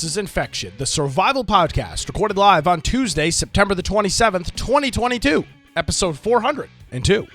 This is Infection, the survival podcast, recorded live on Tuesday, September the 27th, 2022, episode 402.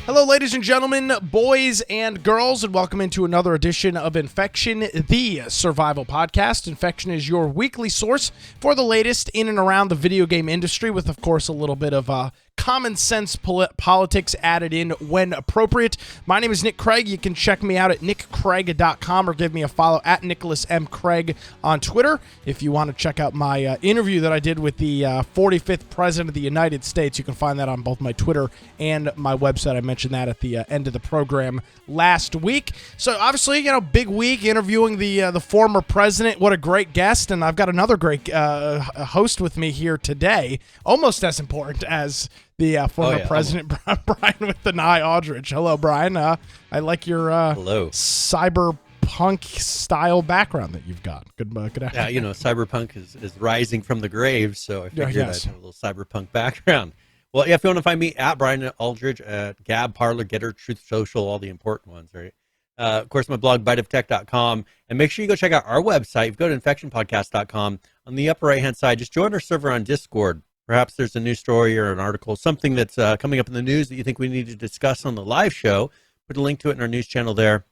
Hello, ladies and gentlemen, boys and girls, and welcome into another edition of Infection, the survival podcast. Infection is your weekly source for the latest in and around the video game industry, with, of course, a little bit of common sense politics added in when appropriate. My name is Nick Craig. You can check me out at nickcraig.com or give me a follow at Nicholas M. Craig on Twitter. If you want to check out my interview that I did with the 45th President of the United States, you can find that on both my Twitter and my website. I mentioned that at the end of the program last week. So obviously, big week interviewing the former president. What a great guest. And I've got another great host with me here today, almost as important as the former president, Brian with the Nye Aldridge. Hello, Brian. I like your hello cyberpunk style background that you've got. Good afternoon. Yeah, cyberpunk is rising from the grave, so I figured I'd have a little cyberpunk background. Well, yeah, if you want to find me at Brian Aldridge at Gab, Parler, Getter, Truth Social, all the important ones, right? Of course, my blog, biteoftech.com. And make sure you go check out our website. If you go to infectionpodcast.com, on the upper right-hand side, just join our server on Discord. Perhaps there's a news story or an article, something that's coming up in the news that you think we need to discuss on the live show. Put a link to it in our news channel there,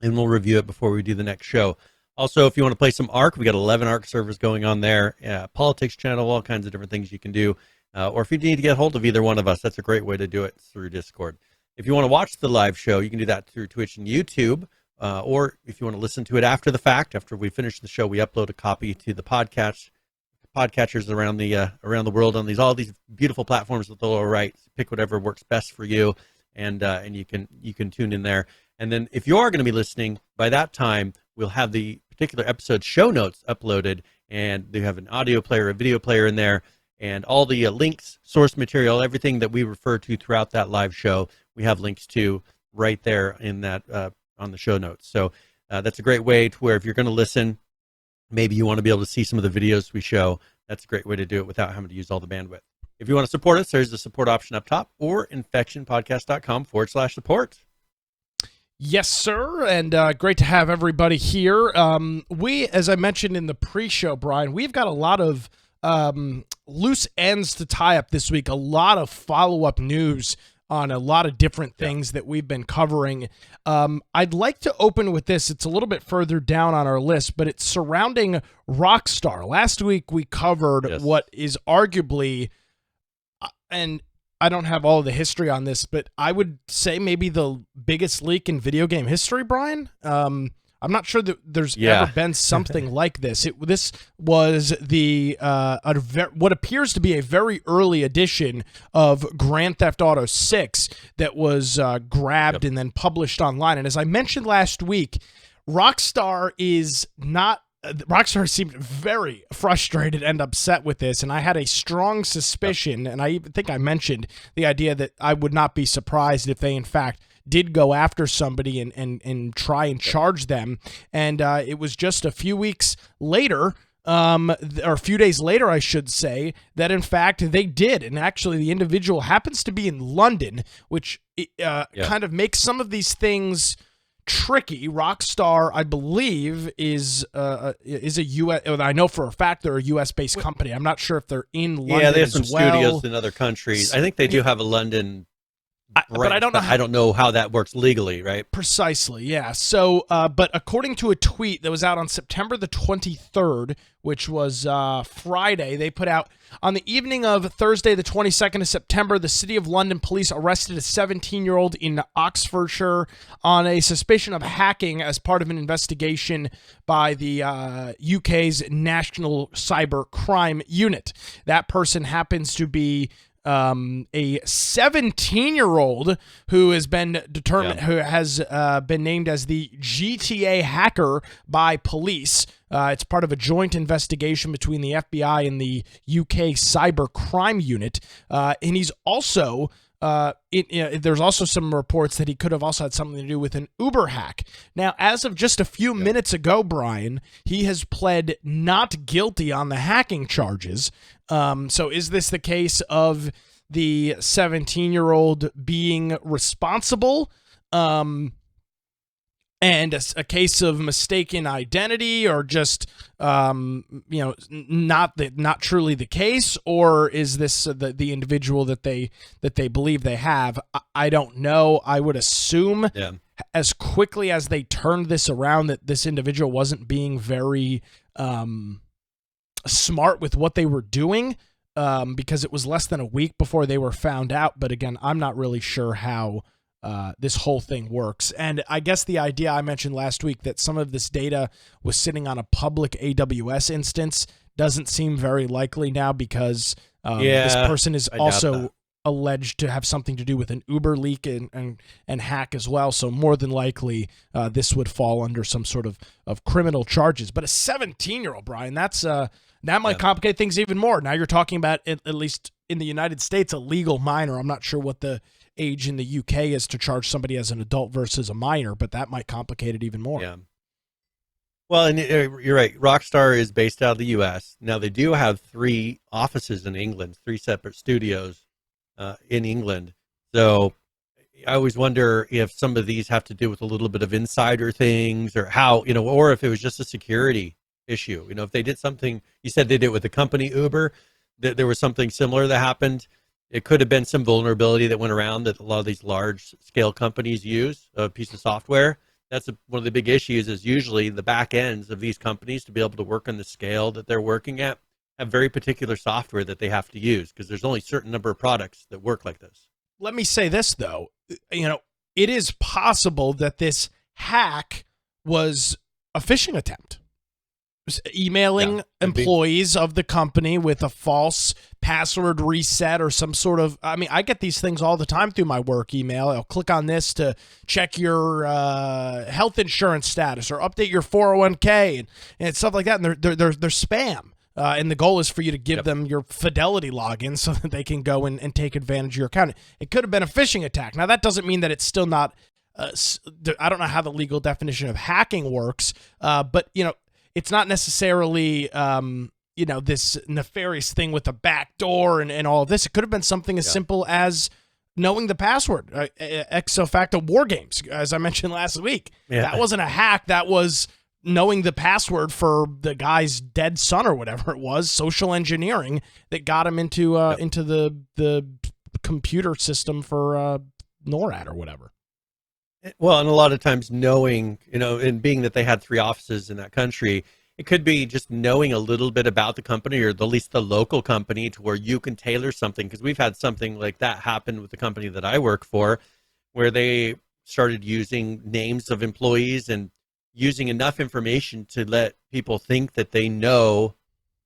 and we'll review it before we do the next show. Also, if you want to play some ARC, we got 11 ARC servers going on there. Politics channel, all kinds of different things you can do. Or if you need to get a hold of either one of us, that's a great way to do it through Discord. If you want to watch the live show, you can do that through Twitch and YouTube. Or if you want to listen to it after the fact, after we finish the show, we upload a copy to the podcatchers around the world on all these beautiful platforms with the lower right. Pick whatever works best for you, and you can tune in there. And then if you are going to be listening, by that time we'll have the particular episode show notes uploaded, and they have an audio player, a video player in there, and all the links, source material, everything that we refer to throughout that live show, we have links to right there in that on the show notes. So that's a great way to where if you're going to listen, maybe you want to be able to see some of the videos we show. That's a great way to do it without having to use all the bandwidth. If you want to support us, there's the support option up top, or infectionpodcast.com/support. Yes, sir, and great to have everybody here. We, as I mentioned in the pre-show, Brian, we've got a lot of loose ends to tie up this week, a lot of follow-up news on a lot of different things that we've been covering. I'd like to open with this. It's a little bit further down on our list, but it's surrounding Rockstar. Last week we covered what is arguably, and I don't have all of the history on this, but I would say maybe the biggest leak in video game history, Brian. I'm not sure that there's ever been something like this. This was the what appears to be a very early edition of Grand Theft Auto 6 that was grabbed and then published online. And as I mentioned last week, Rockstar seemed very frustrated and upset with this, and I had a strong suspicion, and I even think I mentioned the idea that I would not be surprised if they, in fact, did go after somebody and try and charge them. And it was just a few weeks later, or a few days later, I should say, that in fact they did. And actually the individual happens to be in London, which kind of makes some of these things tricky. Rockstar, I believe, is a U.S. I know for a fact they're a U.S.-based company. I'm not sure if they're in London. Yeah, they have some studios in other countries. I think they do have a London. But I don't know. I don't know how that works legally, right? Precisely, yeah. So, but according to a tweet that was out on September the 23rd, which was Friday, they put out, on the evening of Thursday the 22nd of September, the City of London police arrested a 17-year-old in Oxfordshire on a suspicion of hacking as part of an investigation by the UK's National Cyber Crime Unit. That person happens to be a 17-year-old who has been determined, who has been named as the GTA hacker by police. It's part of a joint investigation between the FBI and the UK Cyber Crime Unit. And he's also, there's also some reports that he could have also had something to do with an Uber hack. Now, as of just a few minutes ago, Brian, he has pled not guilty on the hacking charges. So is this the case of the 17-year-old being responsible, and a case of mistaken identity, or just not truly the case, or is this the individual that they believe they have? I don't know. I would assume as quickly as they turned this around that this individual wasn't being very smart with what they were doing, because it was less than a week before they were found out. But again, I'm not really sure how this whole thing works. And I guess the idea I mentioned last week that some of this data was sitting on a public AWS instance doesn't seem very likely now, because this person is also alleged to have something to do with an Uber leak and hack as well. So more than likely, this would fall under some sort of criminal charges. But a 17-year-old, Brian, that might complicate things even more. Now you're talking about, at least in the United States, a legal minor. I'm not sure what the age in the UK is to charge somebody as an adult versus a minor, but that might complicate it even more. Yeah. Well, and you're right. Rockstar is based out of the U.S. Now, they do have 3 offices in England, 3 separate studios in England. So I always wonder if some of these have to do with a little bit of insider things, or how, or if it was just a security issue. If they did something, you said they did it with the company Uber, that there was something similar that happened. It could have been some vulnerability that went around that a lot of these large scale companies use, a piece of software. That's one of the big issues, is usually the back ends of these companies, to be able to work on the scale that they're working at, have very particular software that they have to use, because there's only a certain number of products that work like this. Let me say this, though. It is possible that this hack was a phishing attempt. Emailing employees of the company with a false password reset or some sort of, I get these things all the time through my work email. I'll click on this to check your health insurance status or update your 401k and stuff like that. And they're spam. And the goal is for you to give them your Fidelity login so that they can go and take advantage of your account. It could have been a phishing attack. Now, that doesn't mean that it's still not, I don't know how the legal definition of hacking works, but, it's not necessarily, this nefarious thing with a back door and all of this. It could have been something as simple as knowing the password. Ex facto war games, as I mentioned last week. Yeah. That wasn't a hack. That was knowing the password for the guy's dead son or whatever it was. Social engineering that got him into the computer system for NORAD or whatever. Well, and a lot of times knowing, and being that they had 3 offices in that country, it could be just knowing a little bit about the company, or at least the local company, to where you can tailor something. Because we've had something like that happen with the company that I work for, where they started using names of employees and using enough information to let people think that they know,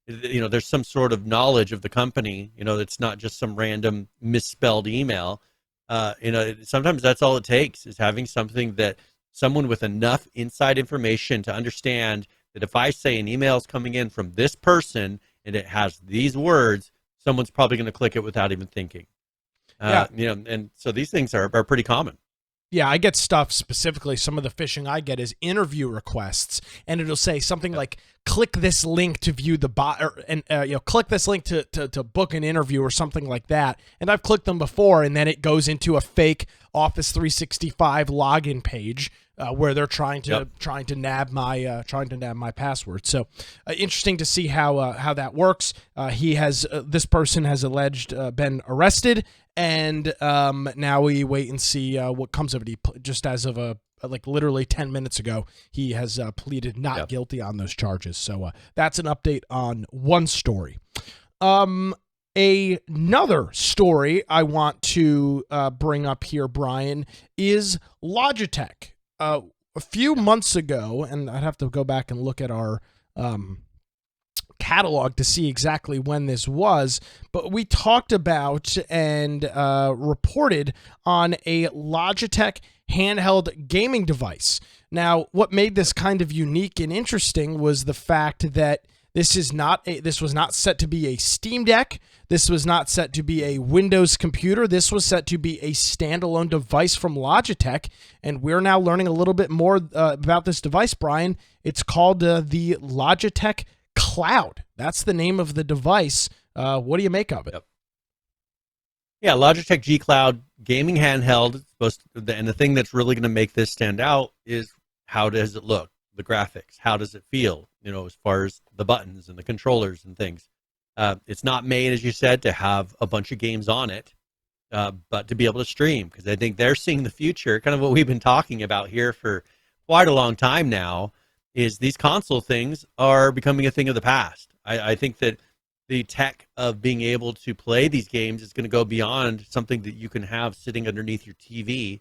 there's some sort of knowledge of the company, it's not just some random misspelled email. Sometimes that's all it takes, is having something that someone with enough inside information to understand that if I say an email is coming in from this person and it has these words, someone's probably going to click it without even thinking. And so these things are pretty common. Yeah, I get stuff specifically. Some of the phishing I get is interview requests, and it'll say something like, click this link to view the click this link to book an interview or something like that. And I've clicked them before, and then it goes into a fake Office 365 login page where they're trying to nab my password. So interesting to see how that works. This person has alleged been arrested, and now we wait and see what comes of it. Just as of literally 10 minutes ago, he has pleaded not guilty on those charges. So that's an update on one story. Another story I want to bring up here, Brian, is Logitech. A few months ago, and I'd have to go back and look at our catalog to see exactly when this was, but we talked about and reported on a Logitech handheld gaming device. Now, what made this kind of unique and interesting was the fact that this was not set to be a Steam Deck. This was not set to be a Windows computer. This was set to be a standalone device from Logitech, and we're now learning a little bit more about this device, Brian. It's called the Logitech Cloud. That's the name of the device. What do you make of it? Yeah, Logitech G Cloud gaming handheld. And the thing that's really going to make this stand out is how does it look, the graphics, how does it feel, as far as the buttons and the controllers and things. It's not made, as you said, to have a bunch of games on it, but to be able to stream, because I think they're seeing the future, kind of what we've been talking about here for quite a long time now, is these console things are becoming a thing of the past. I think that the tech of being able to play these games is going to go beyond something that you can have sitting underneath your TV,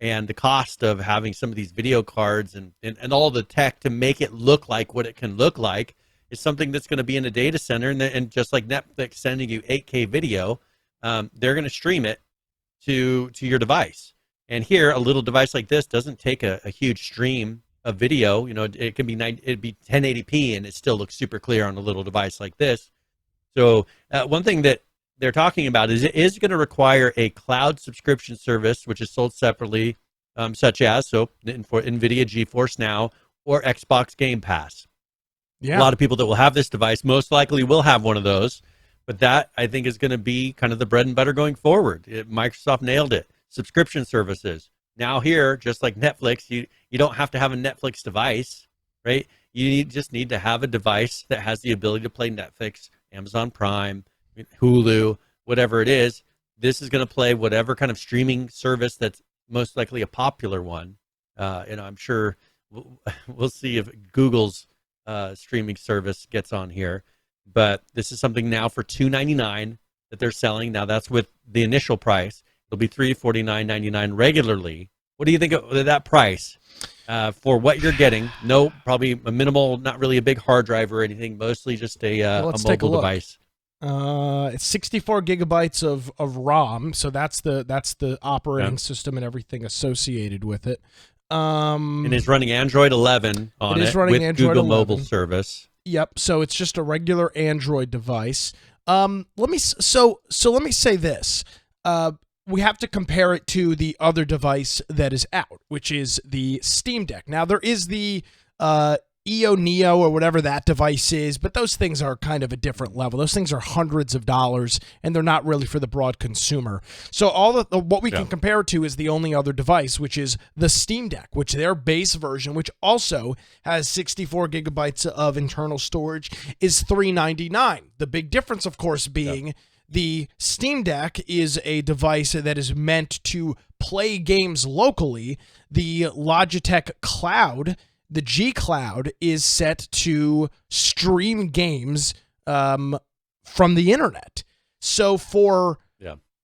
and the cost of having some of these video cards and all the tech to make it look like what it can look like is something that's going to be in a data center, and just like Netflix sending you 8K video, they're going to stream it to your device. And here, a little device like this doesn't take a huge stream of video. It can be it'd be 1080p, and it still looks super clear on a little device like this. So one thing that they're talking about is it is going to require a cloud subscription service, which is sold separately, such as for NVIDIA GeForce Now or Xbox Game Pass. Yeah. A lot of people that will have this device most likely will have one of those, but that I think is going to be kind of the bread and butter going forward. Microsoft nailed it. Subscription services. Now here, just like Netflix, you don't have to have a Netflix device, right? You just need to have a device that has the ability to play Netflix, Amazon Prime, Hulu, whatever it is. This is going to play whatever kind of streaming service that's most likely a popular one. I'm sure we'll see if Google's streaming service gets on here. But this is something now for $299 that they're selling. Now that's with the initial price. It'll be $349.99 regularly. What do you think of that price for what you're getting? No, probably a minimal, not really a big hard drive or anything. Mostly just a mobile device. It's 64 gigabytes of ROM, so that's the operating system and everything associated with it. And it's running Android 11 on it with Android Google 11. Mobile service. Yep. So it's just a regular Android device. Let me say this. We have to compare it to the other device that is out, which is the Steam Deck. Now, there is the EO Neo or whatever that device is, but those things are kind of a different level. Those things are hundreds of dollars, and they're not really for the broad consumer. So what we can compare it to is the only other device, which is the Steam Deck, which their base version, which also has 64 gigabytes of internal storage, is $399. The big difference, of course, being the Steam Deck is a device that is meant to play games locally. The Logitech Cloud, the G Cloud, is set to stream games from the internet. So for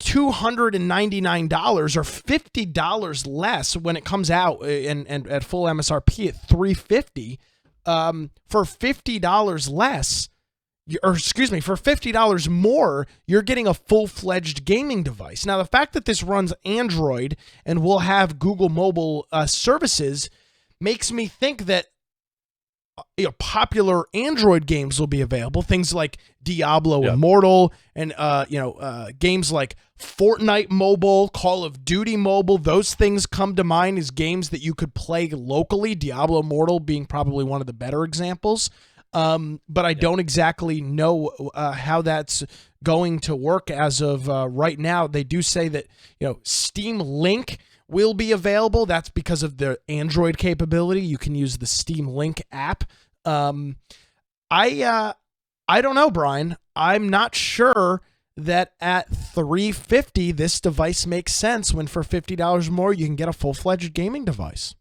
$299 or $50 less when it comes out and at full MSRP at $350, for $50 less, for $50 more, you're getting a full-fledged gaming device. Now, the fact that this runs Android and will have Google mobile services makes me think that popular Android games will be available. Things like Diablo Immortal and games like Fortnite Mobile, Call of Duty Mobile. Those things come to mind as games that you could play locally. Diablo Immortal being probably one of the better examples. But I don't exactly know how that's going to work as of right now. They do say that Steam Link will be available. That's because of their Android capability. You can use the Steam Link app. I don't know, Brian. I'm not sure that at $350 this device makes sense when for $50 more you can get a full-fledged gaming device.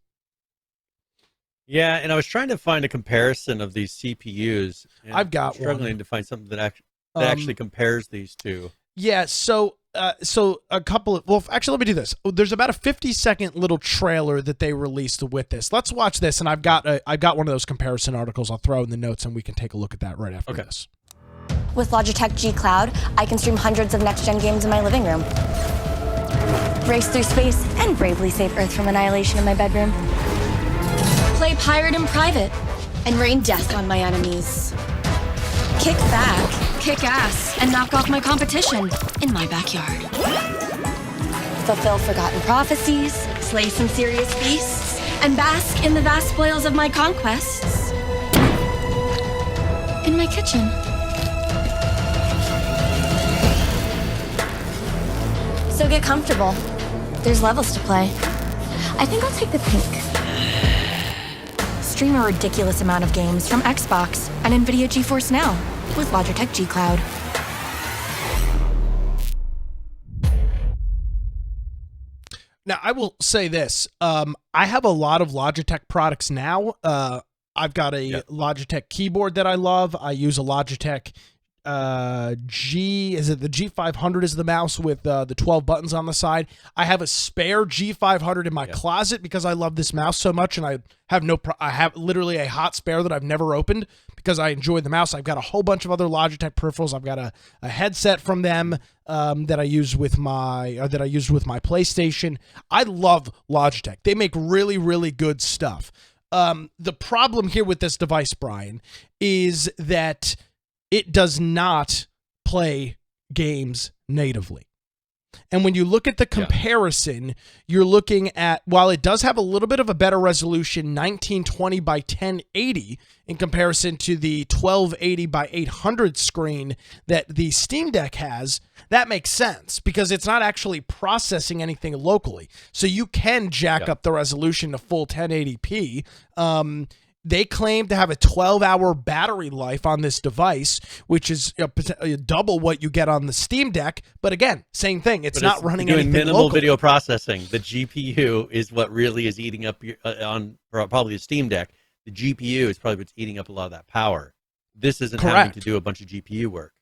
Yeah, and I was trying to find a comparison of these CPUs. I've got struggling to find something that actually compares these two. Yeah, so a couple of actually, let me do this. There's about a 50-second little trailer that they released with this. Let's watch this, and I've got one of those comparison articles. I'll throw in the notes, and we can take a look at that right after this. With Logitech G Cloud, I can stream hundreds of next-gen games in my living room, race through space, and bravely save Earth from annihilation in my bedroom. Play pirate in private and rain death on my enemies. Kick back, kick ass, and knock off my competition in my backyard. Fulfill forgotten prophecies, slay some serious beasts, and bask in the vast spoils of my conquests in my kitchen. So get comfortable. There's levels to play. I think I'll take the pink. Stream a ridiculous amount of games from Xbox and NVIDIA GeForce Now with Logitech G Cloud. Now, I will say this. I have a lot of Logitech products now. I've got a Logitech keyboard that I love. I use a Logitech the G500 is the mouse with the 12 buttons on the side. I have a spare G500 in my closet because I love this mouse so much, and I have literally a hot spare that I've never opened because I enjoy the mouse. I've got a whole bunch of other Logitech peripherals. I've got a headset from them that I use with my PlayStation. I love Logitech. They make really, really good stuff. The problem here with this device, Brian, is that it does not play games natively. And when you look at the comparison, you're looking at, while it does have a little bit of a better resolution, 1920 by 1080, in comparison to the 1280 by 800 screen that the Steam Deck has, that makes sense because it's not actually processing anything locally. So you can jack up the resolution to full 1080p. They claim to have a 12-hour battery life on this device, which is double what you get on the Steam Deck. But again, same thing. It's not running anything minimal locally. Video processing. The GPU is what really is eating up your, on probably the Steam Deck. The GPU is probably what's eating up a lot of that power. This isn't having to do a bunch of GPU work.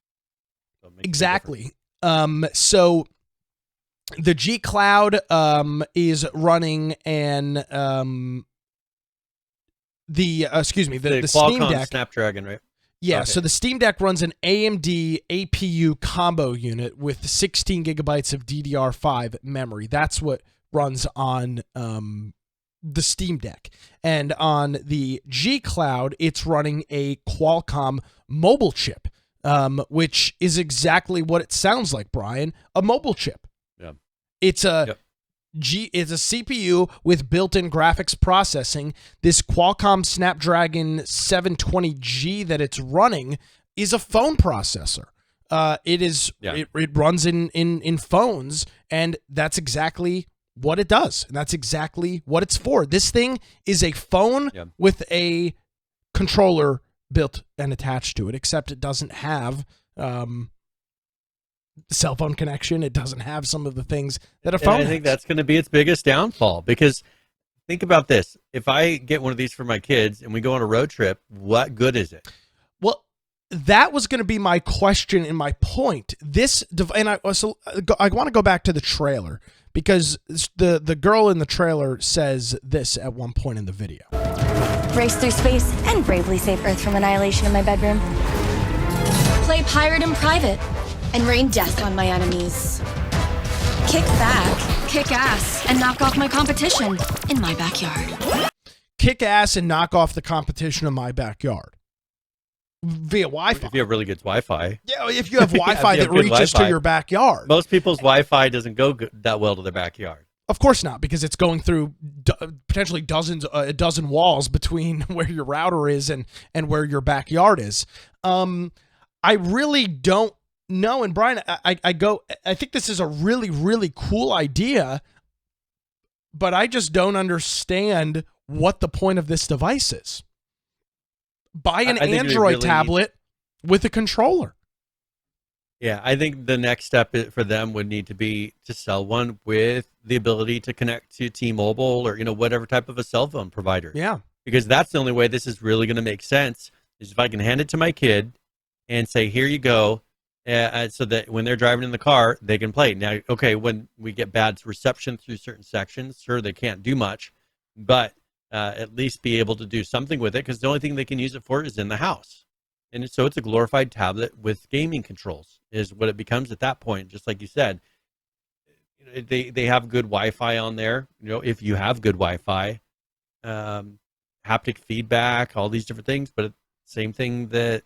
So exactly. So the G Cloud is running an the Steam Deck Snapdragon, right? Yeah, okay. So the Steam Deck runs an AMD APU combo unit with 16 gigabytes of DDR5 memory. That's what runs on the Steam Deck. And on the G Cloud, it's running a Qualcomm mobile chip, which is exactly what it sounds like, Brian, a mobile chip. Yeah. It's a it's a CPU with built-in graphics processing. This Qualcomm Snapdragon 720G that it's running is a phone processor. It runs in phones, and that's exactly what it does. And that's exactly what it's for. This thing is a phone with a controller built and attached to it, except it doesn't have cell phone connection. It doesn't have some of the things that a phone has. I think that's going to be its biggest downfall, because think about this. If I get one of these for my kids and we go on a road trip, what good is it? Well, that was going to be my question and my point. I want to go back to the trailer, because the girl in the trailer says this at one point in the video. Race through space and bravely save Earth from annihilation in my bedroom. Play pirate in private and rain death on my enemies. Kick back, kick ass, and knock off my competition in my backyard. Kick ass and knock off the competition in my backyard. Via Wi-Fi. If you have really good Wi-Fi. Yeah, if you have Wi-Fi that reaches to your backyard. Most people's Wi-Fi doesn't go that well to their backyard. Of course not, because it's going through potentially a dozen walls between where your router is and where your backyard is. I really don't know. And Brian, I think this is a really, really cool idea, but I just don't understand what the point of this device is. Buy an Android tablet with a controller. Yeah, I think the next step for them would need to be to sell one with the ability to connect to T-Mobile or whatever type of a cell phone provider. Yeah, because that's the only way this is really going to make sense, is if I can hand it to my kid and say, here you go, so that when they're driving in the car, they can play. Now, okay, when we get bad reception through certain sections, sure, they can't do much, but at least be able to do something with it, because the only thing they can use it for is in the house. And so it's a glorified tablet with gaming controls is what it becomes at that point. Just like you said, they have good Wi-Fi on there. If you have good Wi-Fi, haptic feedback, all these different things, but same thing that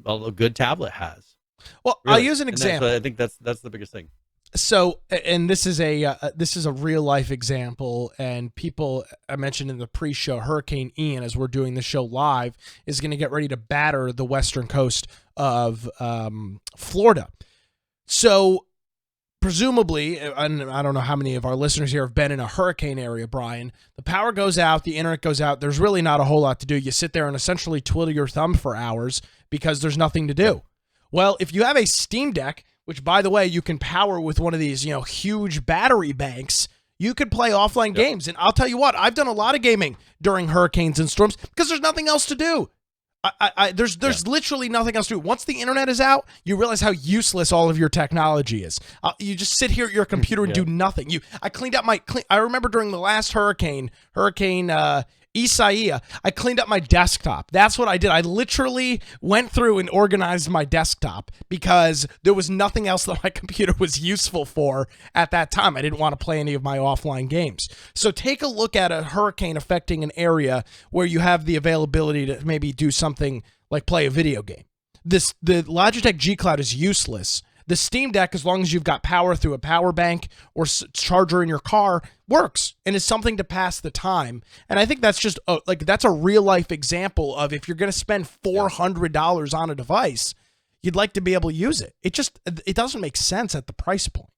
a good tablet has. Well, really. I'll use an example. I think that's the biggest thing. So, and this is a real life example, and people, I mentioned in the pre-show, Hurricane Ian, as we're doing the show live, is going to get ready to batter the western coast of Florida. So presumably, and I don't know how many of our listeners here have been in a hurricane area, Brian, the power goes out, the internet goes out, there's really not a whole lot to do. You sit there and essentially twiddle your thumb for hours because there's nothing to do. Well, if you have a Steam Deck, which, by the way, you can power with one of these, huge battery banks, you could play offline games. And I'll tell you what, I've done a lot of gaming during hurricanes and storms because there's nothing else to do. There's literally nothing else to do. Once the internet is out, you realize how useless all of your technology is. You just sit here at your computer and do nothing. I cleaned up I remember during the last Hurricane Isaiah, I cleaned up my desktop. That's what I did. I literally went through and organized my desktop because there was nothing else that my computer was useful for at that time. I didn't want to play any of my offline games. So take a look at a hurricane affecting an area where you have the availability to maybe do something like play a video game. The Logitech G Cloud is useless. The Steam Deck, as long as you've got power through a power bank or charger in your car, works and is something to pass the time. And I think that's just that's a real life example of if you're going to spend $400 on a device, you'd like to be able to use it. It doesn't make sense at the price point.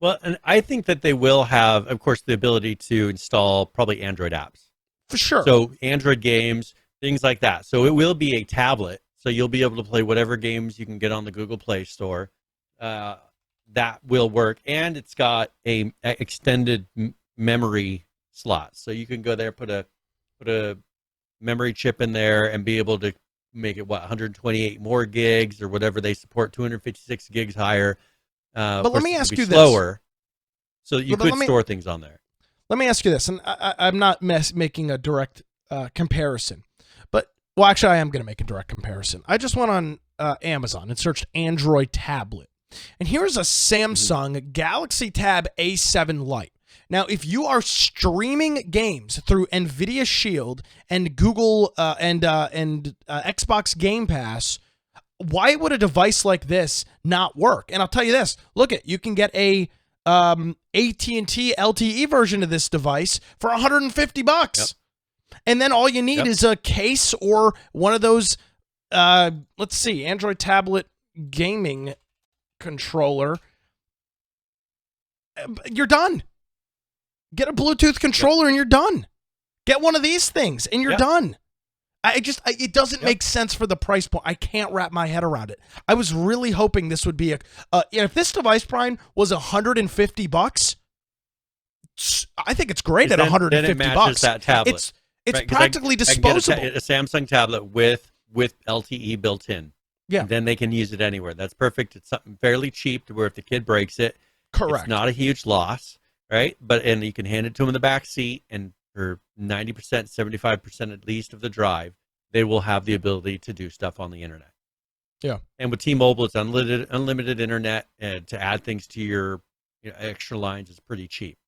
Well, and I think that they will have, of course, the ability to install probably Android apps. For sure. So Android games, things like that. So it will be a tablet. So you'll be able to play whatever games you can get on the Google Play Store. That will work, and it's got a extended memory slot, so you can go there, put a memory chip in there, and be able to make it 128 more gigs or whatever they support, 256 gigs higher. But let me ask you slower, so you could store things on there. Let me ask you this, and I'm not making a direct comparison, but well, actually, I am going to make a direct comparison. I just went on Amazon and searched Android tablet. And here's a Samsung Galaxy Tab A7 Lite. Now, if you are streaming games through NVIDIA Shield and Google and Xbox Game Pass, why would a device like this not work? And I'll tell you this: you can get a AT&T LTE version of this device for $150, and then all you need is a case or one of those. Let's see, Android tablet gaming controller. You're done. Get a Bluetooth controller and you're done. Get one of these things and you're done. It doesn't make sense for the price point. I can't wrap my head around it. I was really hoping this would be if this device, Brian, was $150, I think it's great at $150. Then it matches that tablet. It's practically disposable. I can get a Samsung tablet with LTE built in. Yeah. And then they can use it anywhere. That's perfect. It's something fairly cheap to where if the kid breaks it, correct, it's not a huge loss, right? And you can hand it to them in the back seat, and for 90%, 75% at least of the drive, they will have the ability to do stuff on the internet. Yeah. And with T-Mobile, it's unlimited internet, and to add things to your extra lines is pretty cheap.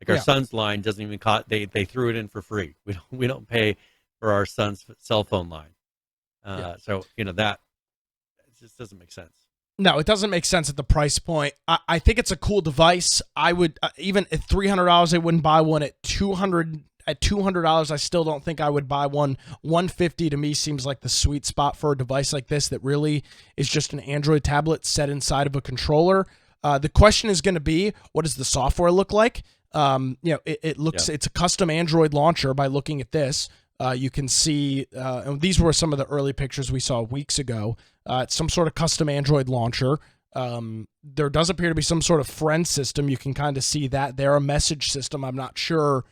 Like our son's line doesn't even cost. They threw it in for free. We don't pay for our son's cell phone line. So that. It just doesn't make sense. No, it doesn't make sense at the price point. I think it's a cool device. I would even at $300, I wouldn't buy one. At $200, I still don't think I would buy one. $150 to me seems like the sweet spot for a device like this that really is just an Android tablet set inside of a controller. The question is going to be, what does the software look like? It looks it's a custom Android launcher. By looking at this, you can see and these were some of the early pictures we saw weeks ago. It's some sort of custom Android launcher. There does appear to be some sort of friend system. You can kind of see that there. A message system. I'm not sure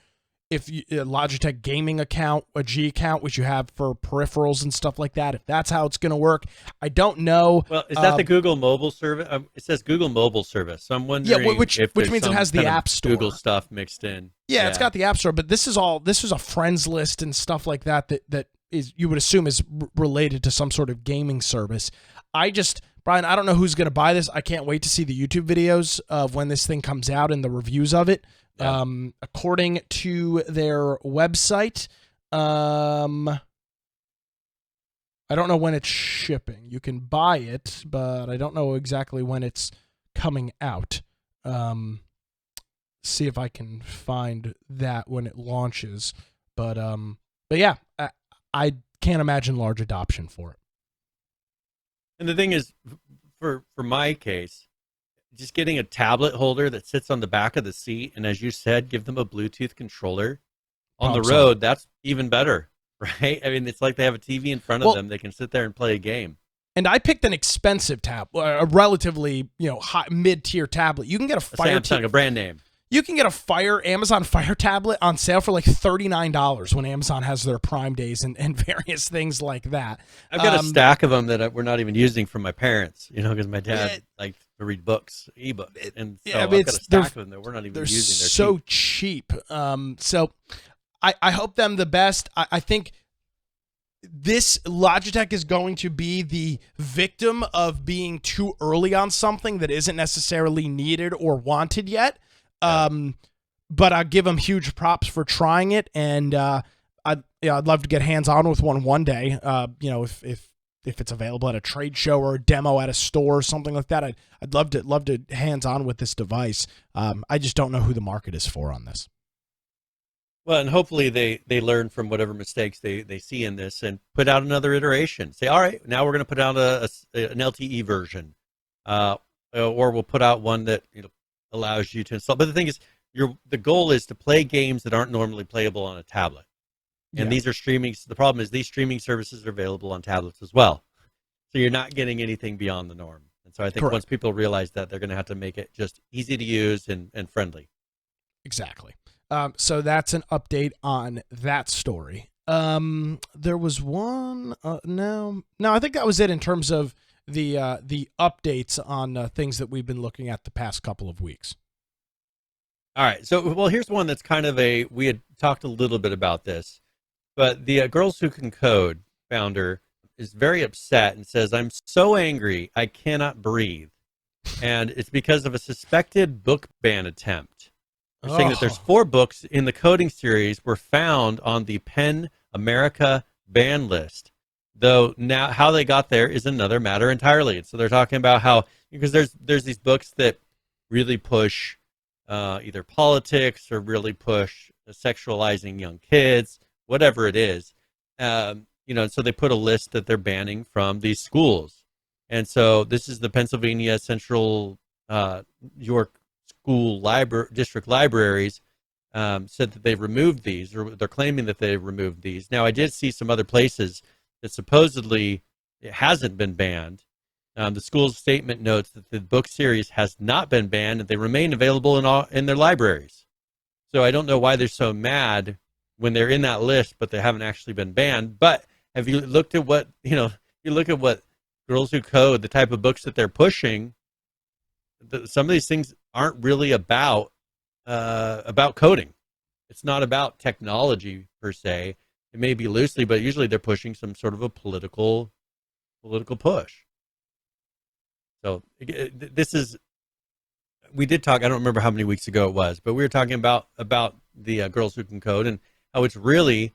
if a Logitech gaming account, a G account, which you have for peripherals and stuff like that, if that's how it's going to work. I don't know. Well, is that the Google mobile service? It says Google mobile service. So I'm wondering which means it has the App Store. Google stuff mixed in. Yeah, it's got the App Store, but this is a friends list and stuff like that is, you would assume, is related to some sort of gaming service. Brian, I don't know who's going to buy this. I can't wait to see the YouTube videos of when this thing comes out and the reviews of it. Yeah. According to their website, I don't know when it's shipping. You can buy it, but I don't know exactly when it's coming out. See if I can find that when it launches. But yeah, I can't imagine large adoption for it. And the thing is, for my case, just getting a tablet holder that sits on the back of the seat, and as you said, give them a Bluetooth controller on the road. That's even better, right? I mean, it's like they have a TV in front of them. They can sit there and play a game. And I picked an expensive tablet, a relatively high mid-tier tablet. You can get a Samsung, a brand name. You can get a Amazon Fire tablet on sale for like $39 when Amazon has their Prime days and various things like that. I've got a stack of them that we're not even using from my parents, because my dad liked to read books, ebooks, and so I've got a stack of them that we're not even using. They're so cheap. So I hope them the best. I think this Logitech is going to be the victim of being too early on something that isn't necessarily needed or wanted yet. But I give them huge props for trying it, and I'd love to get hands on with one day. If it's available at a trade show or a demo at a store or something like that, I'd love to hands on with this device. I just don't know who the market is for on this. Well, and hopefully they learn from whatever mistakes they see in this and put out another iteration. Say, all right, now we're going to put out an LTE version, or we'll put out one that allows you to install. But the thing is, the goal is to play games that aren't normally playable on a tablet. And these are streaming. The problem is these streaming services are available on tablets as well. So you're not getting anything beyond the norm. And so I think once people realize that, they're going to have to make it just easy to use and friendly. Exactly. So that's an update on that story. There was one. No, I think that was it in terms of the updates on things that we've been looking at the past couple of weeks. All right. So, here's one that's kind of we had talked a little bit about this, but the Girls Who Can Code founder is very upset and says, "I'm so angry, I cannot breathe." And it's because of a suspected book ban attempt. They're saying that there's 4 books in the coding series were found on the PEN America ban list. Though now how they got there is another matter entirely. So they're talking about how, because there's these books that really push either politics or really push sexualizing young kids, whatever it is. And so they put a list that they're banning from these schools. And so this is the Pennsylvania Central York School District Libraries said that they've removed these, or they're claiming that they've removed these. Now, I did see some other places that supposedly it hasn't been banned. The school's statement notes that the book series has not been banned and they remain available in their libraries. So I don't know why they're so mad when they're in that list, but they haven't actually been banned. But have you looked at what, you look at what Girls Who Code, the type of books that they're pushing, some of these things aren't really about coding. It's not about technology per se. It may be loosely, but usually they're pushing some sort of a political push. So we did talk, I don't remember how many weeks ago it was, but we were talking about the Girls Who Can Code and how it's really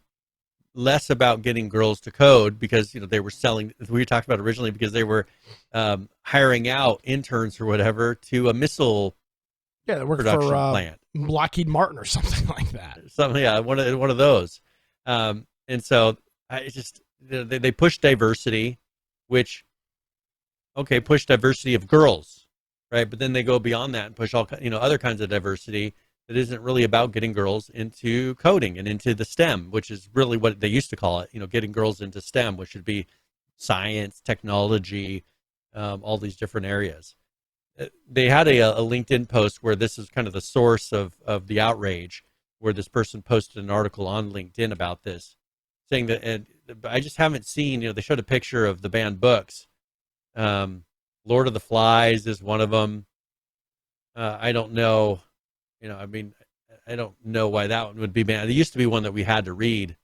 less about getting girls to code because, they were selling, we talked about originally, because they were hiring out interns or whatever to a missile production plant. Lockheed Martin or something like that. One of those. And so they push diversity, which, push diversity of girls, right? But then they go beyond that and push all, other kinds of diversity that isn't really about getting girls into coding and into the STEM, which is really what they used to call it, getting girls into STEM, which should be science, technology, all these different areas. They had a LinkedIn post where this is kind of the source of the outrage, where this person posted an article on LinkedIn about this, saying that, and I just haven't seen, they showed a picture of the banned books. Lord of the Flies is one of them. I don't know, I don't know why that one would be banned. There used to be one that we had to read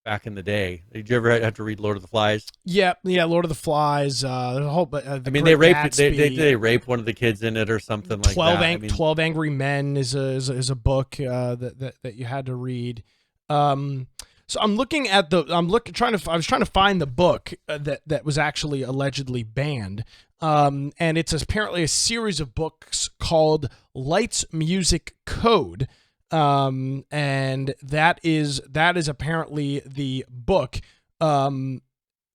back in the day. Did you ever have to read Lord of the Flies? Yeah, Lord of the Flies. The whole, they raped they rape one of the kids in it or something like that. 12 Angry Men is a book that you had to read. So I'm looking at I was trying to find the book that was actually allegedly banned. And it's apparently a series of books called Lights, Music, Code. And that is apparently the book.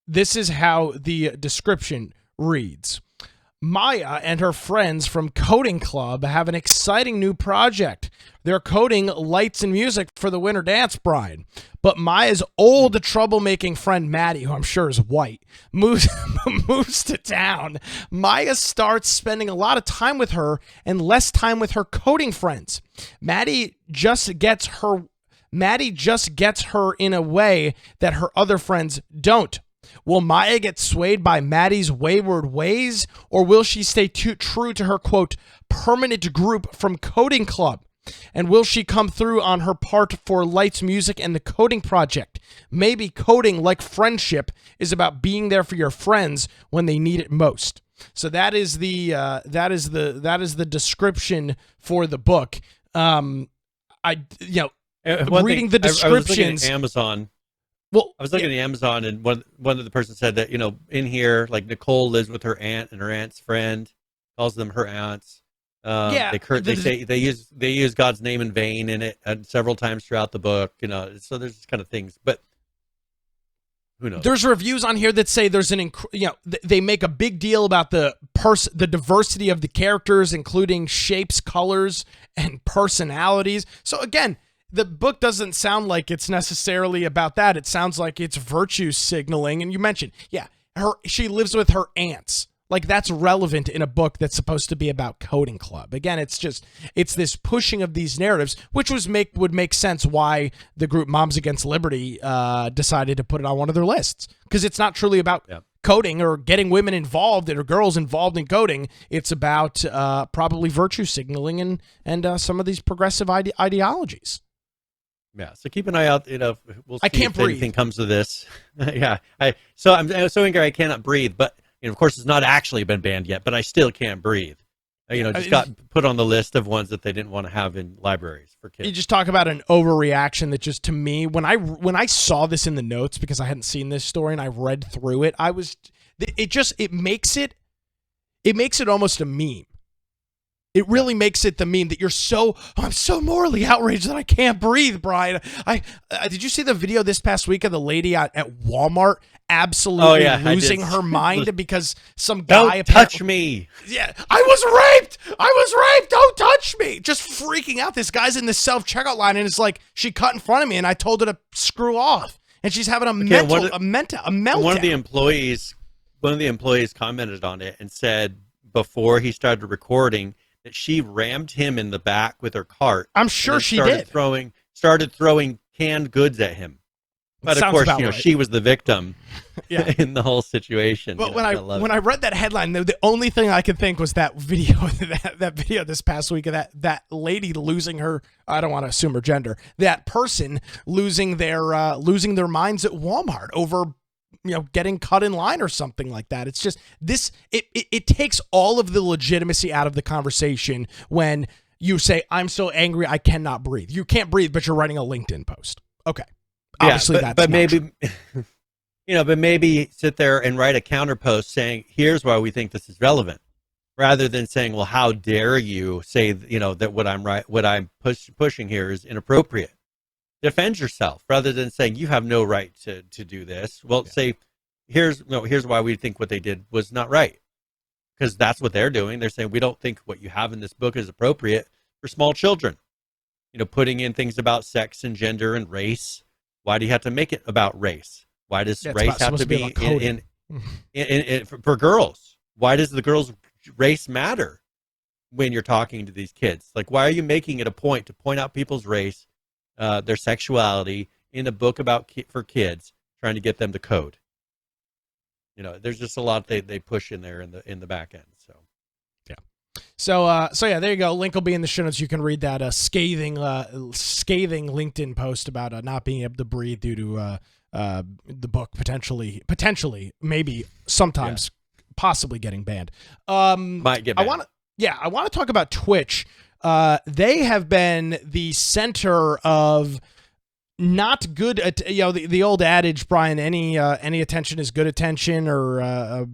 This is how the description reads. Maya and her friends from Coding Club have an exciting new project. They're coding lights and music for the winter dance, Brian. But Maya's old troublemaking friend Maddie, who I'm sure is white, moves to town. Maya starts spending a lot of time with her and less time with her coding friends. Maddie just gets her in a way that her other friends don't. Will Maya get swayed by Maddie's wayward ways, or will she stay true to her, quote, permanent group from Coding Club? And will she come through on her part for lights, music, and the coding project? Maybe coding, like friendship, is about being there for your friends when they need it most. So that is the description for the book. Reading the descriptions. I was looking at Amazon. Well, I was looking at Amazon, and one of the person said that, in here, like Nicole lives with her aunt and her aunt's friend, calls them her aunts. They use God's name in vain in it several times throughout the book. So there's this kind of things, but who knows? There's reviews on here that say there's they make a big deal about the diversity of the characters, including shapes, colors, and personalities. So again, the book doesn't sound like it's necessarily about that. It sounds like it's virtue signaling. And you mentioned, she lives with her aunts. Like, that's relevant in a book that's supposed to be about Coding Club. Again, it's this pushing of these narratives, which would make sense why the group Moms Against Liberty decided to put it on one of their lists. Because it's not truly about coding or getting women involved or girls involved in coding. It's about probably virtue signaling and some of these progressive ideologies. Yeah, so keep an eye out. We'll see I can't if breathe. anything comes of this. I'm so angry I cannot breathe. But of course, it's not actually been banned yet. But I still can't breathe. Just got put on the list of ones that they didn't want to have in libraries for kids. You just talk about an overreaction that just, to me, when I saw this in the notes, because I hadn't seen this story and I read through it, it makes it almost a meme. It really makes it the meme that I'm so morally outraged that I can't breathe, Brian. Did you see the video this past week of the lady at Walmart absolutely losing her mind because some guy... Don't touch me. Yeah, I was raped. Don't touch me. Just freaking out. This guy's in the self-checkout line and it's like, she cut in front of me and I told her to screw off. And she's having a meltdown. One of the employees commented on it and said before he started recording that she rammed him in the back with her cart. I'm sure she did. Started throwing canned goods at him. But of course, right. She was the victim in the whole situation. But when I read that headline, the only thing I could think was that video, that video this past week of that lady losing her, I don't want to assume her gender, that person losing their minds at Walmart over getting cut in line or something like that. It's just it takes all of the legitimacy out of the conversation when you say, I'm so angry I cannot breathe. You can't breathe, but you're writing a LinkedIn post. Okay. Obviously but maybe but maybe sit there and write a counter post saying, here's why we think this is relevant, rather than saying, well, how dare you say, that what I'm pushing here is inappropriate. Defend yourself rather than saying you have no right to do this. Well, say here's why we think what they did was not right, because that's what they're doing. They're saying we don't think what you have in this book is appropriate for small children. Putting in things about sex and gender and race. Why do you have to make it about race? Why does race have to be in for girls? Why does the girls' race matter when you're talking to these kids? Like, why are you making it a point to point out people's race, their sexuality in a book for kids, trying to get them to code? There's just a lot they push in there in the back end. So there you go. Link will be in the show notes. You can read that scathing LinkedIn post about not being able to breathe due to the book potentially, maybe sometimes, possibly getting banned. Might get banned. I want to talk about Twitch. They have been the center of not good, the old adage, Brian, any attention is good attention, or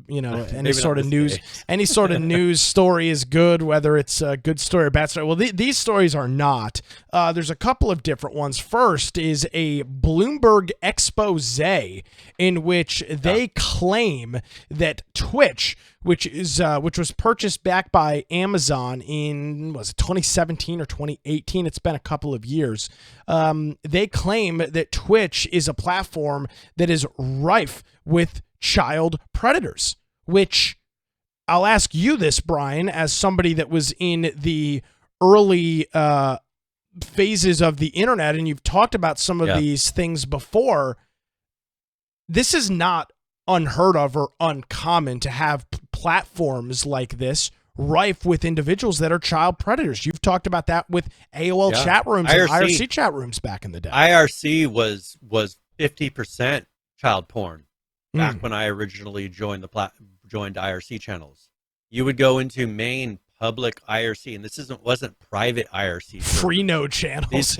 any sort of news, any sort of news story is good, whether it's a good story or bad story. Well, these stories are not. There's a couple of different ones. First is a Bloomberg expose in which they claim that Twitch which was purchased back by Amazon in, was it 2017 or 2018? It's been a couple of years. They claim that Twitch is a platform that is rife with child predators, which I'll ask you this, Brian, as somebody that was in the early phases of the internet, and you've talked about some of these things before. This is not unheard of or uncommon to have platforms like this rife with individuals that are child predators. You've talked about that with AOL chat rooms and IRC chat rooms back in the day. IRC was 50% child porn back when I originally joined IRC channels. You would go into main public IRC, and this wasn't private IRC. Free node channels.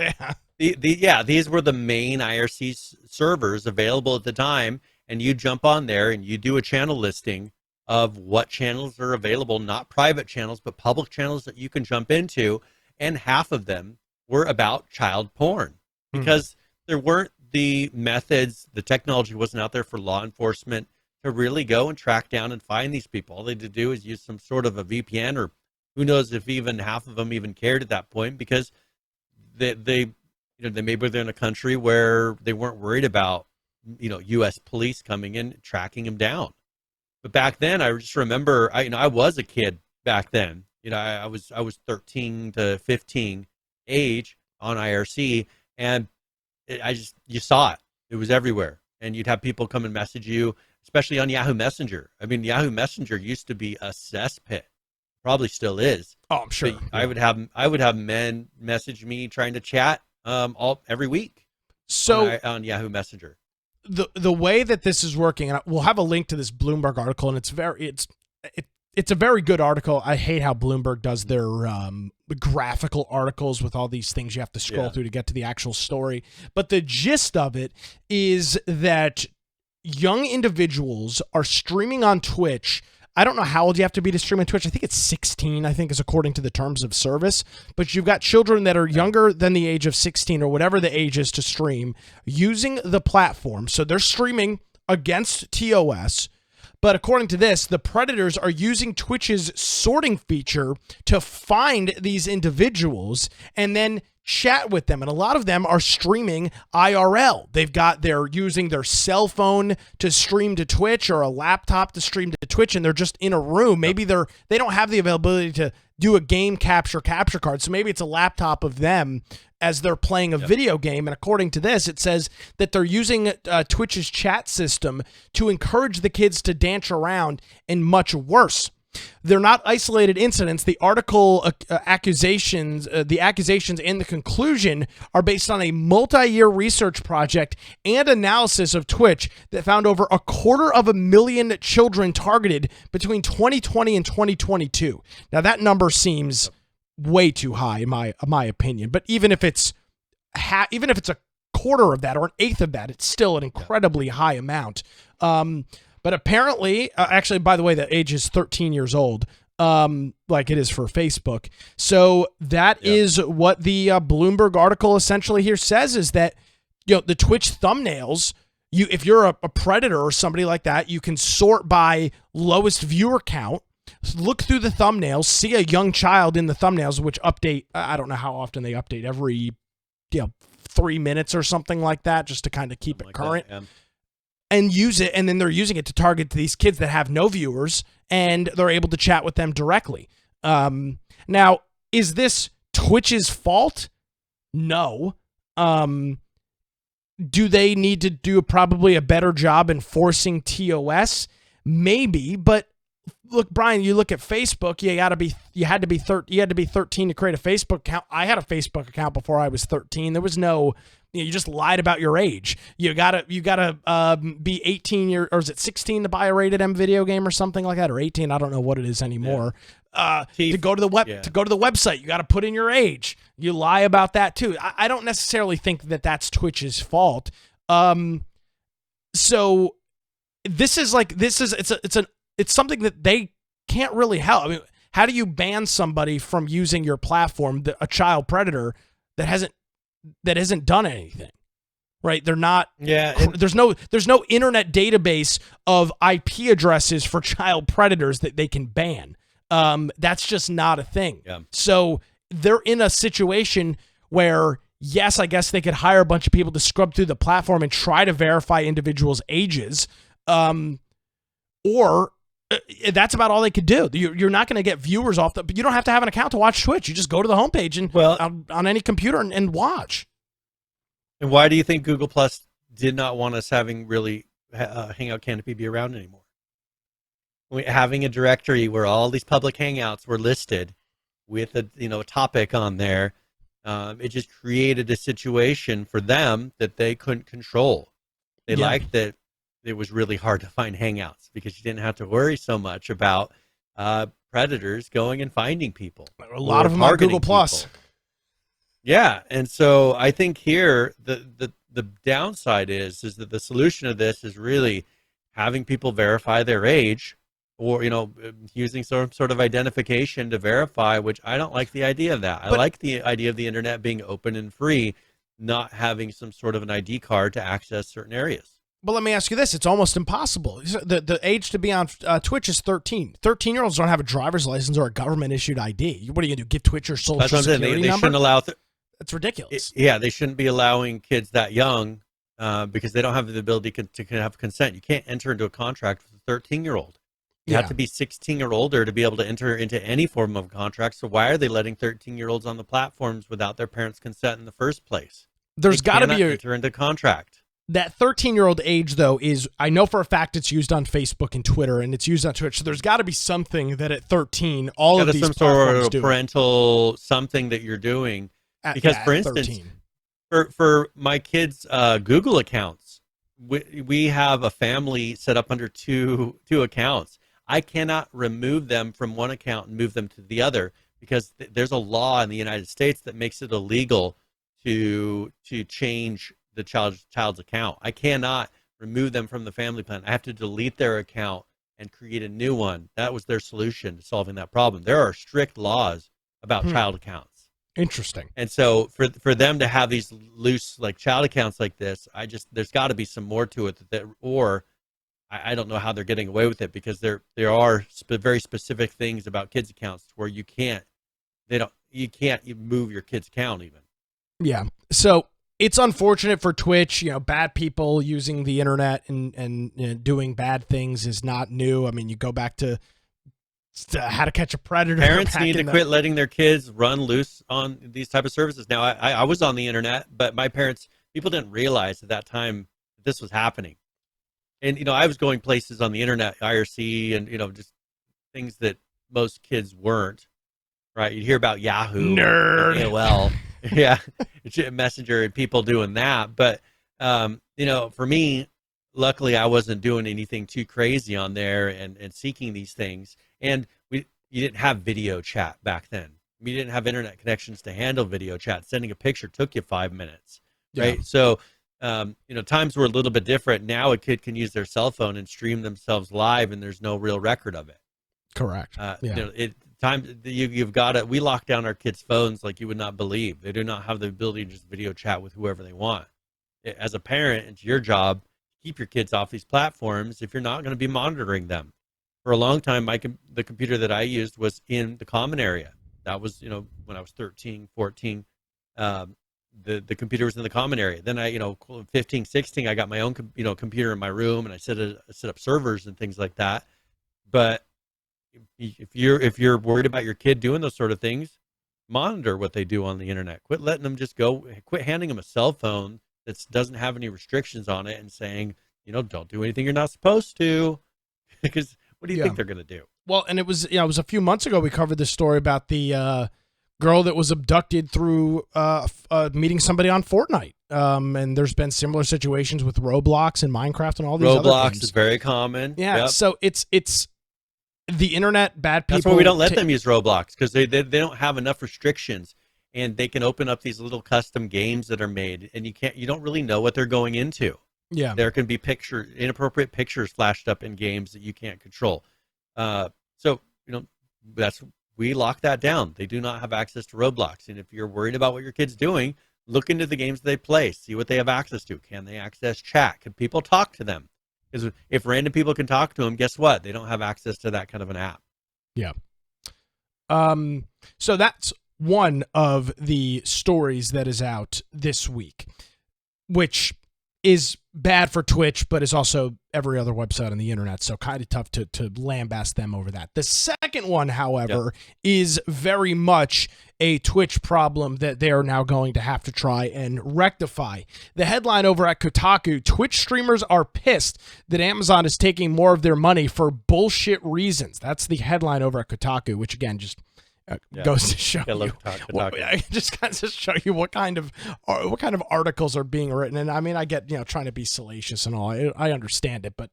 These were the main IRC servers available at the time, and you jump on there and you do a channel listing of what channels are available, not private channels, but public channels that you can jump into, and half of them were about child porn because there weren't the methods, the technology wasn't out there for law enforcement to really go and track down and find these people. All they had to do is use some sort of a VPN, or who knows if even half of them even cared at that point, because they maybe they're in a country where they weren't worried about, U.S. police coming in, tracking them down. But back then, I just remember, I was a kid back then. I was 13 to 15 age on IRC, and you saw it. It was everywhere, and you'd have people come and message you, especially on Yahoo Messenger. I mean, Yahoo Messenger used to be a cesspit, probably still is. Oh, I'm sure. I would have men message me trying to chat every week. So on Yahoo Messenger. The way that this is working, and we'll have a link to this Bloomberg article, and it's a very good article. I hate how Bloomberg does their graphical articles with all these things you have to scroll through to get to the actual story. But the gist of it is that young individuals are streaming on Twitch. I don't know how old you have to be to stream on Twitch. I think it's 16, I think, is according to the terms of service. But you've got children that are younger than the age of 16 or whatever the age is to stream using the platform. So they're streaming against TOS. But according to this, the predators are using Twitch's sorting feature to find these individuals and then chat with them. And a lot of them are streaming IRL. They're using their cell phone to stream to Twitch or a laptop to stream to Twitch, and they're just in a room. Maybe they don't have the availability to do a game capture card. So maybe it's a laptop of them as they're playing a video game. And according to this, it says that they're using Twitch's chat system to encourage the kids to dance around, and much worse. They're not isolated incidents. The article accusations and the conclusion are based on a multi-year research project and analysis of Twitch that found over 250,000 children targeted between 2020 and 2022. Now that number seems way too high in my opinion, but even if it's a quarter of that or an eighth of that, it's still an incredibly high amount. But apparently, actually, by the way, the age is 13 years old, like it is for Facebook. So that is what the Bloomberg article essentially here says, is that the Twitch thumbnails, if you're a predator or somebody like that, you can sort by lowest viewer count, look through the thumbnails, see a young child in the thumbnails, which update. I don't know how often they update, every 3 minutes or something like that, just to kind of keep it current. And use it, and then they're using it to target these kids that have no viewers, and they're able to chat with them directly. Now, is this Twitch's fault? No. Do they need to do probably a better job enforcing TOS? Maybe, but look, Brian, you look at Facebook. You had to be 13 to create a Facebook account. I had a Facebook account before I was 13. There was no. You just lied about your age. You gotta be 18 or is it 16 to buy a rated M video game or something like that, or 18? I don't know what it is anymore. To go to the website, you got to put in your age. You lie about that too. I don't necessarily think that that's Twitch's fault. So it's something that they can't really help. I mean, how do you ban somebody from using your platform, a child predator that hasn't done anything, right? They're not. Yeah. There's no internet database of IP addresses for child predators that they can ban. That's just not a thing. Yeah. So they're in a situation where, yes, I guess they could hire a bunch of people to scrub through the platform and try to verify individuals' ages, or that's about all they could do. You're not going to get viewers off but you don't have to have an account to watch Twitch. You just go to the homepage and on any computer and watch. And why do you think Google Plus did not want us having really Hangout Canopy be around anymore? Having a directory where all these public Hangouts were listed with a topic on there, it just created a situation for them that they couldn't control. They liked that it was really hard to find Hangouts because you didn't have to worry so much about predators going and finding people. A lot of them on Google Plus. Yeah, and so I think here the downside is that the solution to this is really having people verify their age, or using some sort of identification to verify. Which I don't like the idea of that. I like the idea of the internet being open and free, not having some sort of an ID card to access certain areas. But let me ask you this. It's almost impossible. The age to be on Twitch is 13. 13-year-olds don't have a driver's license or a government-issued ID. What are you going to do, give Twitch your social security number? They shouldn't allow... That's ridiculous. They shouldn't be allowing kids that young because they don't have the ability to have consent. You can't enter into a contract with a 13-year-old. You have to be 16 or older to be able to enter into any form of contract. So why are they letting 13-year-olds on the platforms without their parents' consent in the first place? There's got to be enter into contract. That 13-year-old age, though, is, I know for a fact it's used on Facebook and Twitter, and it's used on Twitch. So there's got to be something that at 13, all of these some platforms sort of parental something that you're doing. Because, for instance, 13. for my kids' Google accounts, we have a family set up under two accounts. I cannot remove them from one account and move them to the other because there's a law in the United States that makes it illegal to change the child's account. I cannot remove them from the family plan. I have to delete their account and create a new one. That was their solution to solving that problem. There are strict laws about child accounts. Interesting. And so for them to have these loose child accounts like this, there's got to be some more to it or I don't know how they're getting away with it because there are very specific things about kids accounts where you can't move your kid's account even. Yeah. So it's unfortunate for Twitch. Bad people using the internet and doing bad things is not new. I mean, you go back to How to Catch a Predator. Parents need to quit letting their kids run loose on these type of services. Now, I was on the internet, but people didn't realize at that time this was happening. And, I was going places on the internet, IRC, and, just things that most kids weren't, right? You'd hear about Yahoo, nerd, AOL, Messenger, and people doing that. But, for me, luckily, I wasn't doing anything too crazy on there and seeking these things. And you didn't have video chat back then. You didn't have internet connections to handle video chat. Sending a picture took you 5 minutes, right? Yeah. So, times were a little bit different. Now a kid can use their cell phone and stream themselves live, and there's no real record of it. Correct. We lock down our kids' phones like you would not believe. They do not have the ability to just video chat with whoever they want. As a parent, it's your job to keep your kids off these platforms if you're not going to be monitoring them. For a long time, the computer that I used was in the common area. That was, when I was 13, 14, the computer was in the common area. Then 15, 16, I got my own, computer in my room, and I set up servers and things like that. But if you're worried about your kid doing those sort of things, monitor what they do on the internet. Quit letting them just go. Quit handing them a cell phone that doesn't have any restrictions on it and saying, don't do anything you're not supposed to, because what do you think they're going to do? Well, and it was a few months ago we covered this story about the girl that was abducted through meeting somebody on Fortnite. And there's been similar situations with Roblox and Minecraft and all these other games. Roblox is very common. Yeah, yep. So it's the internet, bad people. That's why we don't let them use Roblox, because they don't have enough restrictions, and they can open up these little custom games that are made, and you don't really know what they're going into. Yeah, there can be inappropriate pictures flashed up in games that you can't control. So we lock that down. They do not have access to Roblox, and if you're worried about what your kid's doing, look into the games they play, see what they have access to. Can they access chat? Can people talk to them? Because if random people can talk to them, guess what? They don't have access to that kind of an app. Yeah. So that's one of the stories that is out this week, which is bad for Twitch, but is also every other website on the internet, so kind of tough to lambaste them over that. The second one, however, is very much a Twitch problem that they are now going to have to try and rectify. The headline over at Kotaku, Twitch streamers are pissed that Amazon is taking more of their money for bullshit reasons. That's the headline over at Kotaku, which again just goes to show you. Just kind of show you what kind of articles are being written. And I mean, I get trying to be salacious and all. I understand it, but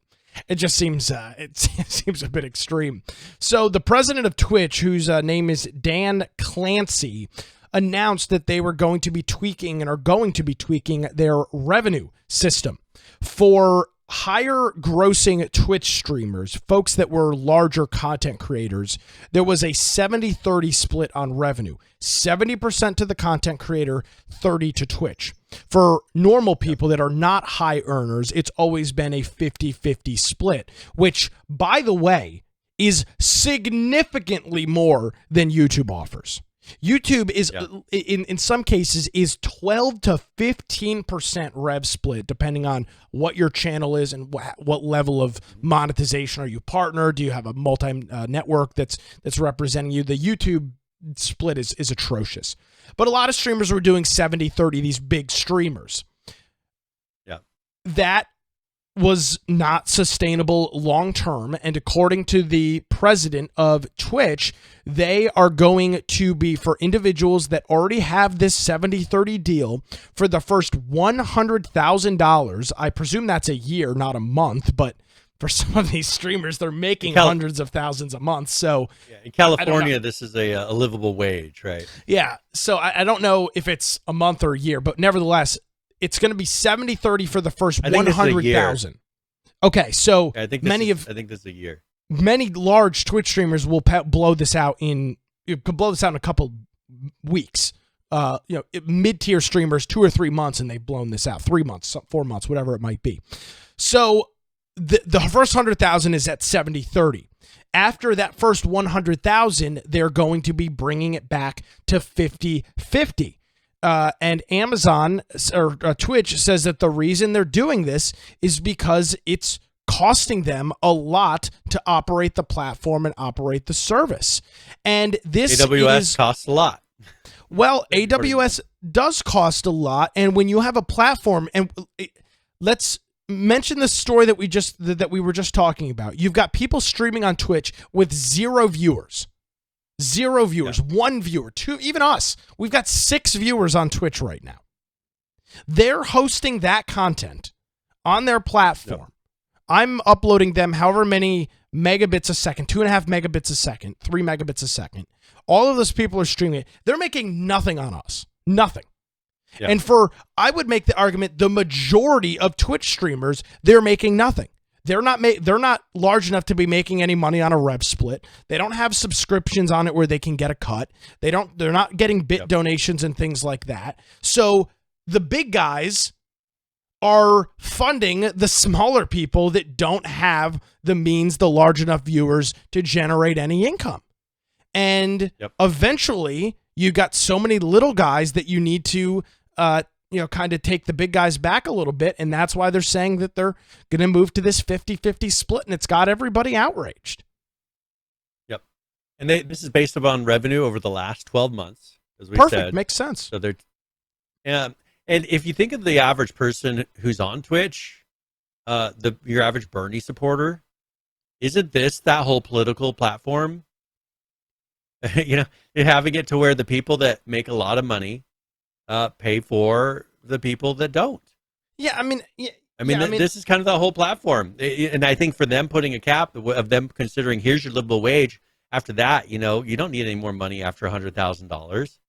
it just seems it seems a bit extreme. So the president of Twitch, whose name is Dan Clancy, announced that they were going to be tweaking and are going to be tweaking their revenue system for higher grossing Twitch streamers, folks that were larger content creators. There was a 70-30 split on revenue, 70% to the content creator, 30 to Twitch. For normal people that are not high earners, it's always been a 50-50 split, which, by the way, is significantly more than YouTube offers. YouTube is, in some cases, is 12 to 15% rev split, depending on what your channel is and what level of monetization. Are you partnered? Do you have a multi-network that's representing you? The YouTube split is atrocious. But a lot of streamers were doing 70-30, these big streamers. Yeah. That was not sustainable long term, and according to the president of Twitch, they are going to be, for individuals that already have this 70-30 deal, for the first $100,000. I presume that's a year, not a month, but for some of these streamers, they're making hundreds of thousands a month. So in California, this is a livable wage, right? Yeah. So I don't know if it's a month or a year, but nevertheless, it's going to be 70-30 for the first 100,000. Okay, so I think this is a year. Many large Twitch streamers will blow this out in a couple weeks. Mid-tier streamers, 2 or 3 months, and they've blown this out. 3 months, 4 months, whatever it might be. So the first 100,000 is at 70-30. After that first 100,000, they're going to be bringing it back to 50-50. And Amazon or Twitch says that the reason they're doing this is because it's costing them a lot to operate the platform and operate the service. And this AWS costs a lot. Well, AWS does cost a lot, and when you have a platform, and let's mention the story that we were just talking about. You've got people streaming on Twitch with 0 viewers. 0 viewers, 1 viewer, 2, even us. We've got 6 viewers on Twitch right now. They're hosting that content on their platform. Yep. I'm uploading them however many megabits a second, 2.5 megabits a second, 3 megabits a second. All of those people are streaming it. They're making nothing on us. Nothing. Yep. And I would make the argument, the majority of Twitch streamers, they're making nothing. They're not large enough to be making any money on a rev split. They don't have subscriptions on it where they can get a cut. They're not getting bit donations and things like that. So the big guys are funding the smaller people that don't have the means, the large enough viewers to generate any income. And eventually you got so many little guys that you need to kind of take the big guys back a little bit, and that's why they're saying that they're going to move to this 50-50 split, and it's got everybody outraged. Yep. And this is based upon revenue over the last 12 months, as we Perfect. said. Makes sense. So they're, and if you think of the average person who's on Twitch, your average Bernie supporter, isn't this that whole political platform? You're having it to where the people that make a lot of money pay for the people that don't. Yeah, I mean, this is kind of the whole platform. And I think for them putting a cap of them considering here's your livable wage. After that, you don't need any more money after $100,000.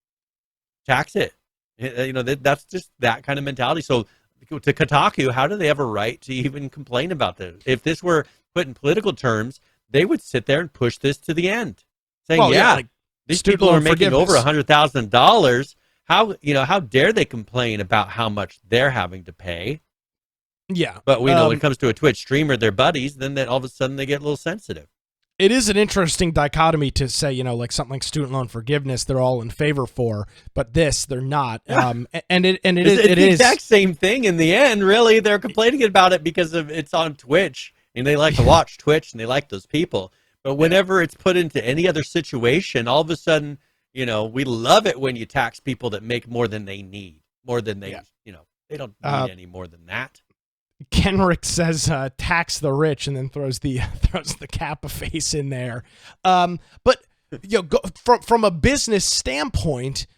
Tax it. That's just that kind of mentality. So to Kotaku, how do they have a right to even complain about this? If this were put in political terms, they would sit there and push this to the end, saying, these people are making over $100,000. how dare they complain about how much they're having to pay? Yeah. But we know when it comes to a Twitch streamer, their buddies, then all of a sudden they get a little sensitive. It is an interesting dichotomy to say, like something like student loan forgiveness, they're all in favor for, but this they're not. Yeah. It's the exact same thing in the end. Really, they're complaining about it because it's on Twitch, and they like to watch Twitch, and they like those people. But whenever it's put into any other situation, all of a sudden, we love it when you tax people that make more than they need, more than they, they don't need any more than that. Kenrick says tax the rich, and then throws the Kappa face in there. But from a business standpoint,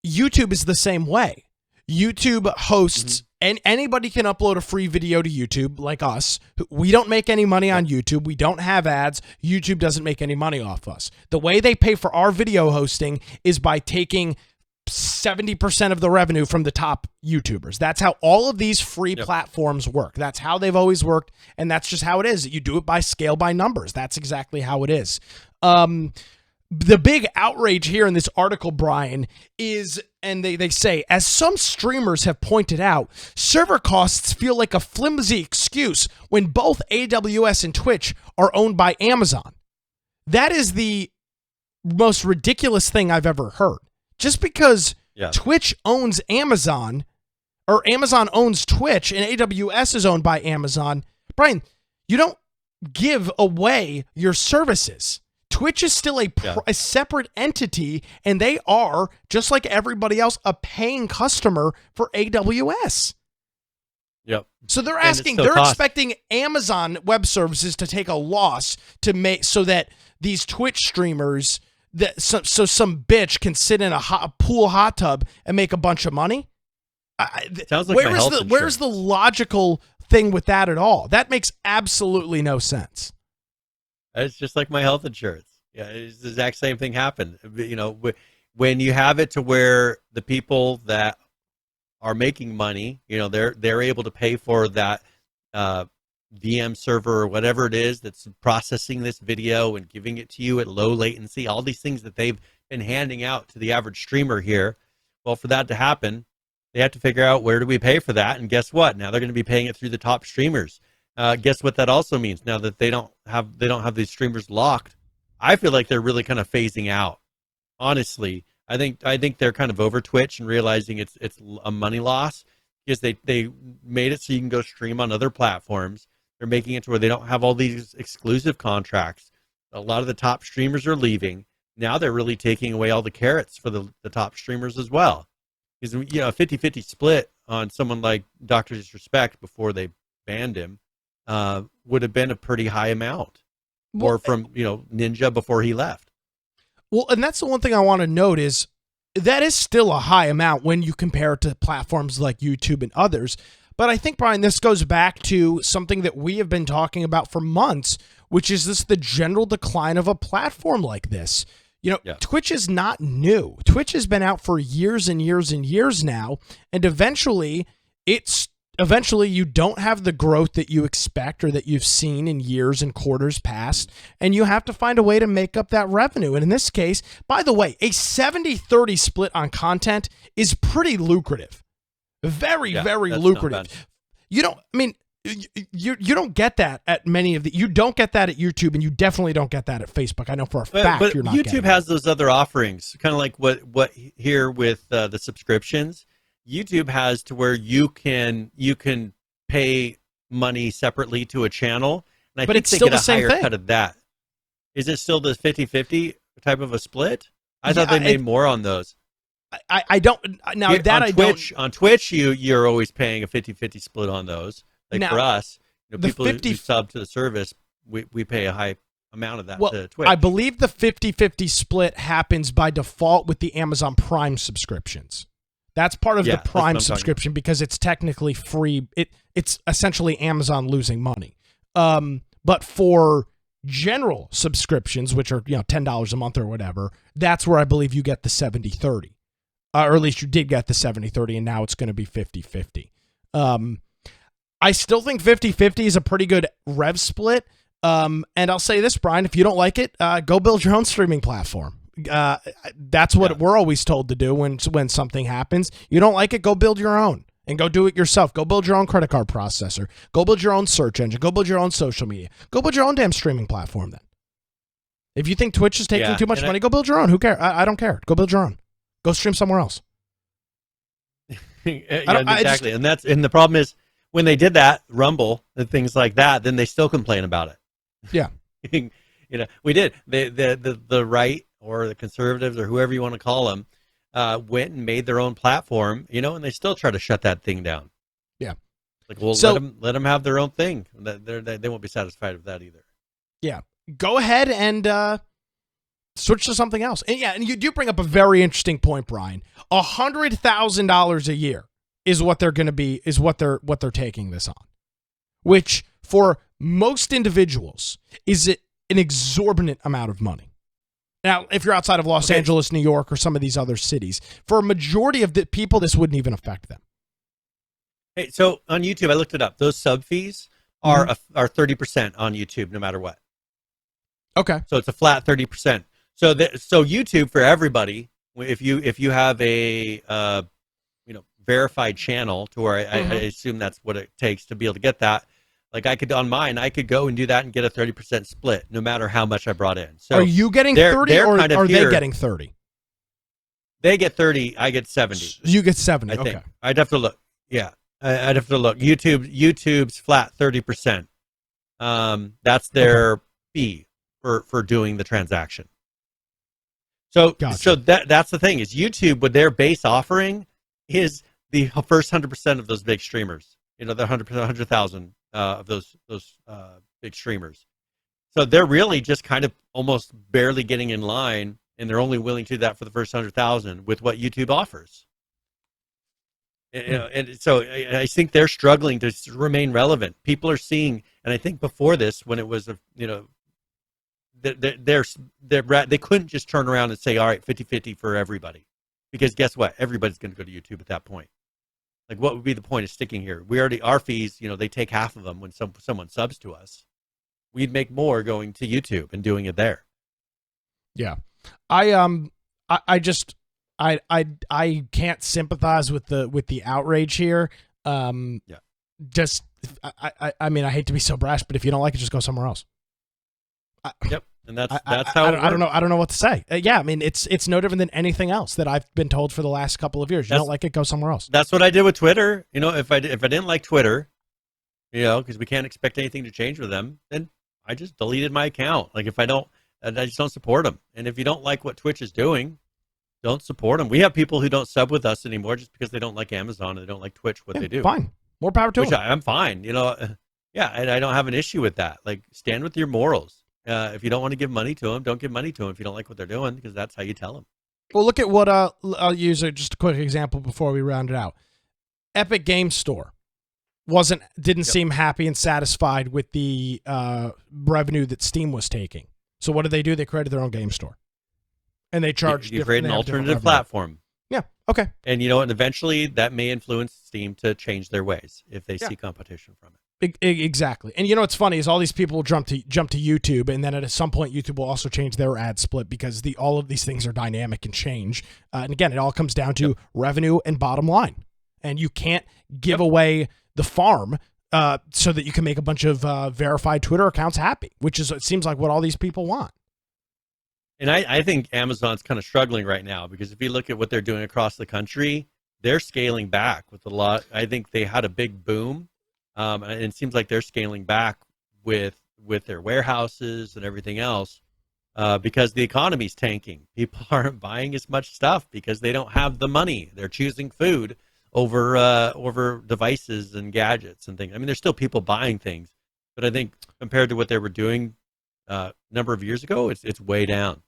YouTube is the same way. YouTube hosts, and anybody can upload a free video to YouTube, like us. We don't make any money on YouTube. We don't have ads. YouTube doesn't make any money off us. The way they pay for our video hosting is by taking 70% of the revenue from the top YouTubers. That's how all of these free platforms work. That's how they've always worked, and that's just how it is. You do it by scale, by numbers. That's exactly how it is. The big outrage here in this article, Brian, is, and they say, as some streamers have pointed out, server costs feel like a flimsy excuse when both AWS and Twitch are owned by Amazon. That is the most ridiculous thing I've ever heard. Just because Twitch owns Amazon, or Amazon owns Twitch, and AWS is owned by Amazon, Brian, you don't give away your services. Twitch is still a separate entity, and they are, just like everybody else, a paying customer for AWS. Yep. So they're expecting Amazon Web Services to take a loss to make so that these Twitch streamers, so some bitch can sit in a pool hot tub and make a bunch of money. Sounds like where's the logical thing with that at all? That makes absolutely no sense. It's just like my health insurance. Yeah, it's the exact same thing happened. When you have it to where the people that are making money, they're able to pay for that VM server or whatever it is that's processing this video and giving it to you at low latency, all these things that they've been handing out to the average streamer here. Well, for that to happen, they have to figure out, where do we pay for that? And guess what? Now they're going to be paying it through the top streamers. Guess what that also means? Now that they don't have these streamers locked, I feel like they're really kind of phasing out. Honestly, I think they're kind of over Twitch and realizing it's a money loss, because they made it so you can go stream on other platforms. They're making it to where they don't have all these exclusive contracts. A lot of the top streamers are leaving. Now they're really taking away all the carrots for the top streamers as well. Because a 50-50 split on someone like Dr. Disrespect before they banned him would have been a pretty high amount. Or from Ninja before he left. Well, and that's the one thing I want to note is that is still a high amount when you compare it to platforms like YouTube and others. But I think, Brian, this goes back to something that we have been talking about for months, which is the general decline of a platform like this. Twitch is not new. Twitch has been out for years and years and years now, and eventually you don't have the growth that you expect or that you've seen in years and quarters past, and you have to find a way to make up that revenue. And in this case, by the way, a 70-30 split on content is pretty lucrative. Very lucrative. You don't get that at many of you don't get that at YouTube, and you definitely don't get that at Facebook. I know for a fact but you're not YouTube getting has those other offerings, kind of like what here with the subscriptions. YouTube has to where you can pay money separately to a channel, and I think they get a higher cut of that. Is it still the 50-50 type of a split? I thought they made more on those. I don't now that on Twitch, on Twitch you're always paying a 50-50 split on those. Like now, for us, people who sub to the service, we pay a high amount of that to Twitch. I believe the 50-50 split happens by default with the Amazon Prime subscriptions. That's part of the Prime subscription because it's technically free. It's essentially Amazon losing money. But for general subscriptions, which are $10 a month or whatever, that's where I believe you get the 70-30. Or at least you did get the 70-30, and now it's going to be 50-50. I still think 50-50 is a pretty good rev split. And I'll say this, Brian, if you don't like it, go build your own streaming platform. That's what we're always told to do when something happens. You don't like it, go build your own and go do it yourself. Go build your own credit card processor. Go build your own search engine. Go build your own social media. Go build your own damn streaming platform then. If you think Twitch is taking too much money, go build your own. Who cares? I don't care. Go build your own. Go stream somewhere else. Exactly. And the problem is when they did that, Rumble and things like that, then they still complain about it. Yeah. We did. The right or the conservatives or whoever you want to call them went and made their own platform, and they still try to shut that thing down. Yeah. Like, well, let them have their own thing. They won't be satisfied with that either. Yeah. Go ahead and switch to something else. And you do bring up a very interesting point, Brian. $100,000 a year is what they're going to be, is what they're taking this on, which for most individuals is an exorbitant amount of money. Now, if you're outside of Los Angeles, New York, or some of these other cities, for a majority of the people, this wouldn't even affect them. Hey, so on YouTube, I looked it up. Those sub fees are 30% on YouTube, no matter what. Okay. So it's a flat 30%. So YouTube for everybody, if you have a verified channel to where I assume that's what it takes to be able to get that. Like I could go and do that and get a 30% split, no matter how much I brought in. So are you getting 30 or are they getting 30? They get 30. I get 70. You get 70. I think. I'd have to look. Yeah, I'd have to look. YouTube's flat 30%. That's their fee for doing the transaction. So that's the thing is YouTube, what their base offering is the first 100% of those big streamers. The 100,000 of those big streamers. So they're really just kind of almost barely getting in line, and they're only willing to do that for the first 100,000 with what YouTube offers. And so I think they're struggling to remain relevant. People are seeing, and I think before this, when it was they couldn't just turn around and say, all right, 50-50 for everybody, because guess what? Everybody's going to go to YouTube at that point. Like, what would be the point of sticking here? Our fees, they take half of them when someone subs to us. We'd make more going to YouTube and doing it there. Yeah. I can't sympathize with the outrage here. I mean, I hate to be so brash, but if you don't like it, just go somewhere else. Yep. And that's how I don't know. I don't know what to say. Yeah, I mean, it's no different than anything else that I've been told for the last couple of years. You don't like it, go somewhere else. That's what I did with Twitter. If I didn't like Twitter, because we can't expect anything to change with them, then I just deleted my account. Like I just don't support them. And if you don't like what Twitch is doing, don't support them. We have people who don't sub with us anymore just because they don't like Amazon and they don't like Twitch. They do. Fine, more power to them. I'm fine. Yeah, I don't have an issue with that. Like, stand with your morals. If you don't want to give money to them, don't give money to them if you don't like what they're doing, because that's how you tell them. Well, look at what I'll use just a quick example before we round it out. Epic Games Store didn't seem happy and satisfied with the revenue that Steam was taking. So what did they do? They created their own game store, and they charged. You create an alternative platform. Yeah. Okay. And and eventually that may influence Steam to change their ways if they see competition from it. Exactly. And it's funny is all these people will jump to YouTube, and then at some point YouTube will also change their ad split because all of these things are dynamic and change. And again, it all comes down to revenue and bottom line. And you can't give away the farm so that you can make a bunch of verified Twitter accounts happy, which is, it seems like, what all these people want. And I think Amazon's kind of struggling right now because if you look at what they're doing across the country, they're scaling back with a lot. I think they had a big boom. And it seems like they're scaling back with their warehouses and everything else because the economy's tanking. People aren't buying as much stuff because they don't have the money. They're choosing food over devices and gadgets and things. I mean, there's still people buying things, but I think compared to what they were doing a number of years ago, it's way down.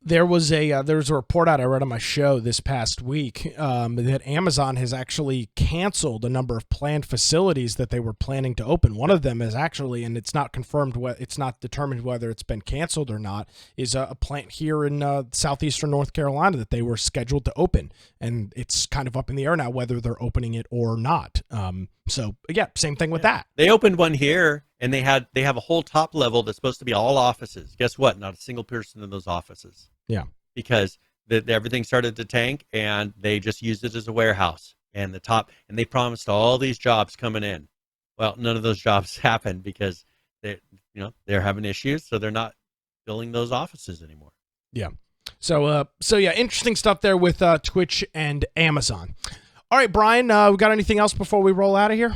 There was a report out I read on my show this past week that Amazon has actually canceled a number of planned facilities that they were planning to open. One of them is actually, and it's not confirmed, it's not determined whether it's been canceled or not, is a plant here in southeastern North Carolina that they were scheduled to open, and it's kind of up in the air now whether they're opening it or not. So yeah, same thing with that. They opened one here, and they have a whole top level that's supposed to be all offices. Guess what? Not a single person in those offices. Yeah. because everything started to tank, and they just used it as a warehouse. And they promised all these jobs coming in. Well, none of those jobs happened because they're having issues, so they're not filling those offices anymore. Yeah. So yeah, interesting stuff there with Twitch and Amazon. All right, Brian, we got anything else before we roll out of here?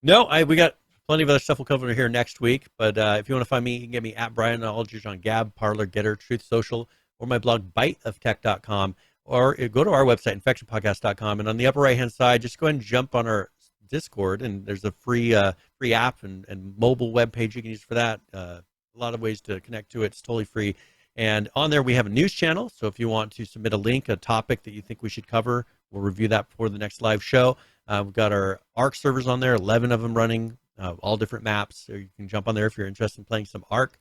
No, we got plenty of other stuff we'll cover here next week. But if you want to find me, you can get me at Brian Aldridge on Gab, Parler, Getter, Truth Social, or my blog, biteoftech.com, or go to our website, infectionpodcast.com. And on the upper right-hand side, just go ahead and jump on our Discord, and there's a free app and mobile web page you can use for that. A lot of ways to connect to it. It's totally free. And on there, we have a news channel. So if you want to submit a link, a topic that you think we should cover, we'll review that before the next live show. We've got our ARC servers on there, 11 of them running, all different maps. So you can jump on there if you're interested in playing some ARC.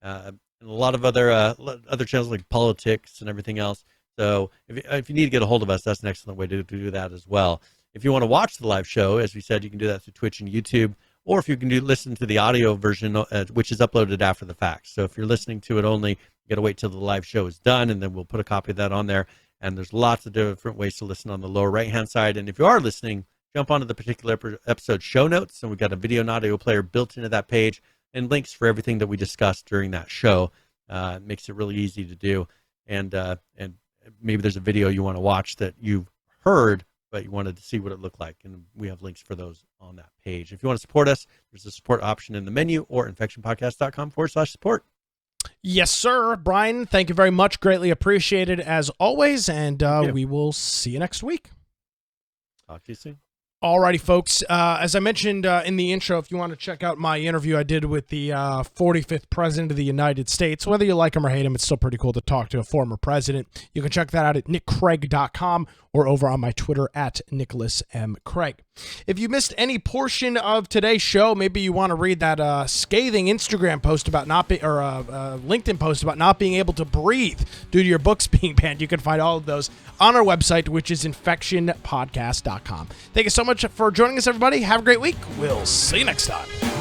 And a lot of other channels like politics and everything else. So if you need to get a hold of us, that's an excellent way to do that as well. If you want to watch the live show, as we said, you can do that through Twitch and YouTube, or if you can listen to the audio version, which is uploaded after the fact. So if you're listening to it only, you got to wait till the live show is done, and then we'll put a copy of that on there. And there's lots of different ways to listen on the lower right-hand side. And if you are listening, jump onto the particular episode show notes, and we've got a video and audio player built into that page, and links for everything that we discussed during that show. It makes it really easy to do. And maybe there's a video you want to watch that you've heard, but you wanted to see what it looked like, and we have links for those on that page. If you want to support us, there's a support option in the menu, or infectionpodcast.com/support. Yes, sir. Brian, thank you very much. Greatly appreciated as always, and we will see you next week. Talk to you soon. Alrighty, folks. As I mentioned in the intro, if you want to check out my interview I did with the 45th President of the United States, whether you like him or hate him, it's still pretty cool to talk to a former president. You can check that out at nickcraig.com or over on my Twitter at Nicholas M. Craig. If you missed any portion of today's show, maybe you want to read that scathing Instagram post about not being, or LinkedIn post about not being able to breathe due to your books being banned, you can find all of those on our website, which is infectionpodcast.com. Thank you so much for joining us, everybody. Have a great week. We'll see you next time.